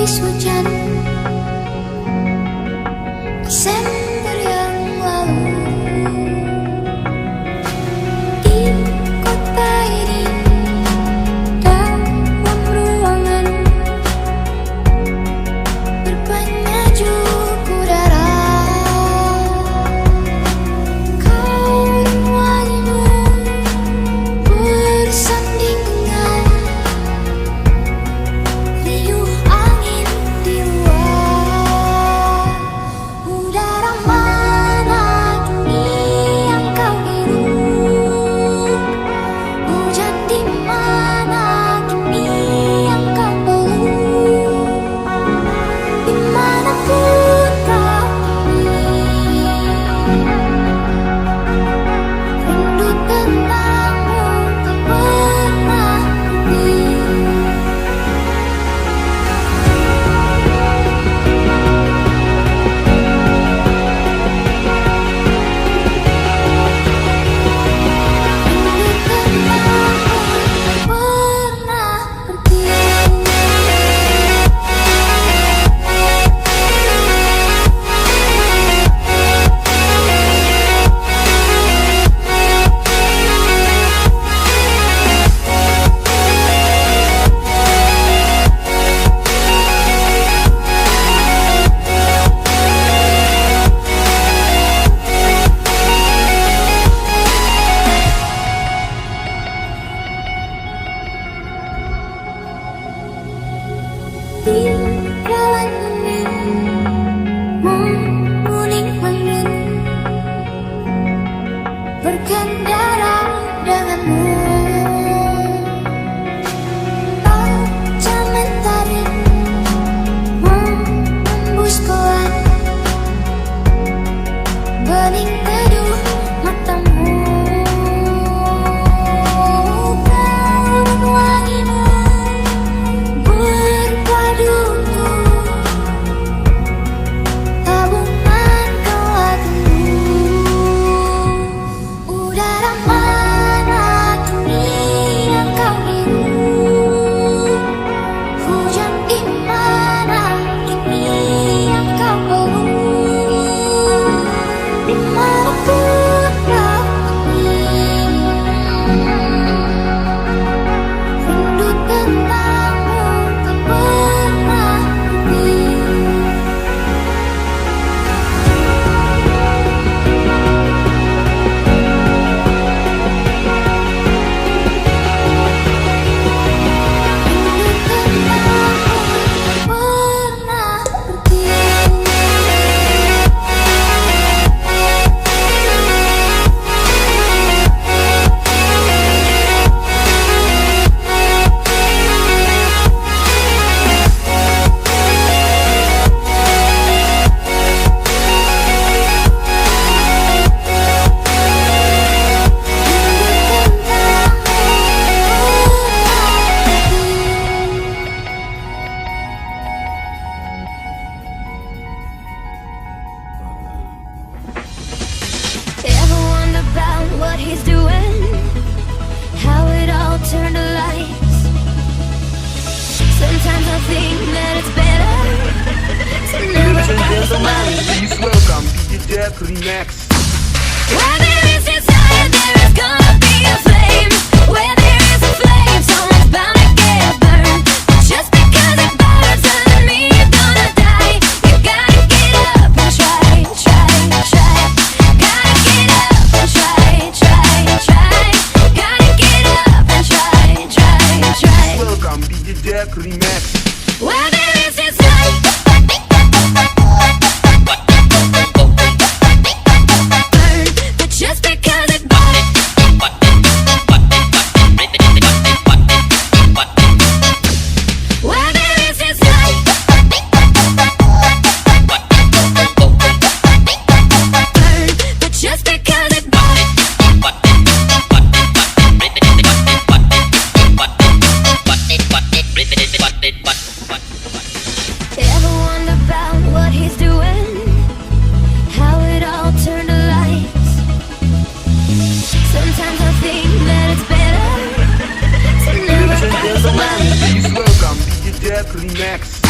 habis hujan Desember yang lalu. Di kota ini dalam ruangan berbanyak juk udara. Kau dan wangimu bersanding dengan riuh angin di luar. Udara mana kini yang kau hirup? Hujan di mana kini yang kau peluk? Dimanapun kau kini, rindu tentangmu tak pernah berhenti. Di jalan angin menguning angin berkendara denganmu. Tajam mentari menembus pelan bening teduh matamu. Kau dan wangimu berpadu untuk tabungan kelakmu. Udara mana kini yang kau hirup? Hujan di mana kini yang kau peluk? Dimanapun kau kini, rindu tentangmu tak pernah berhenti. Ever wonder about what he's doing? How it all turned to lights. Sometimes I think that it's better to never ask about it. Please welcome DJ Remix. Where there is desire, there is gonna be a flame. Where there is a flame, someone's bound to get burned. Just because it burns doesn't mean you're gonna die. You gotta get up and try, try, try. Gotta get up and try, try, try. Gotta get up and try, try, try. Welcome DJ Remix. Where there is desire, burn. But just because it burns. Where there is desire, burn. But just because it burns. Ever wonder about what he's doing? How it all turned to lights. Sometimes I think that it's better to never ask about it. Please welcome DJ Remix.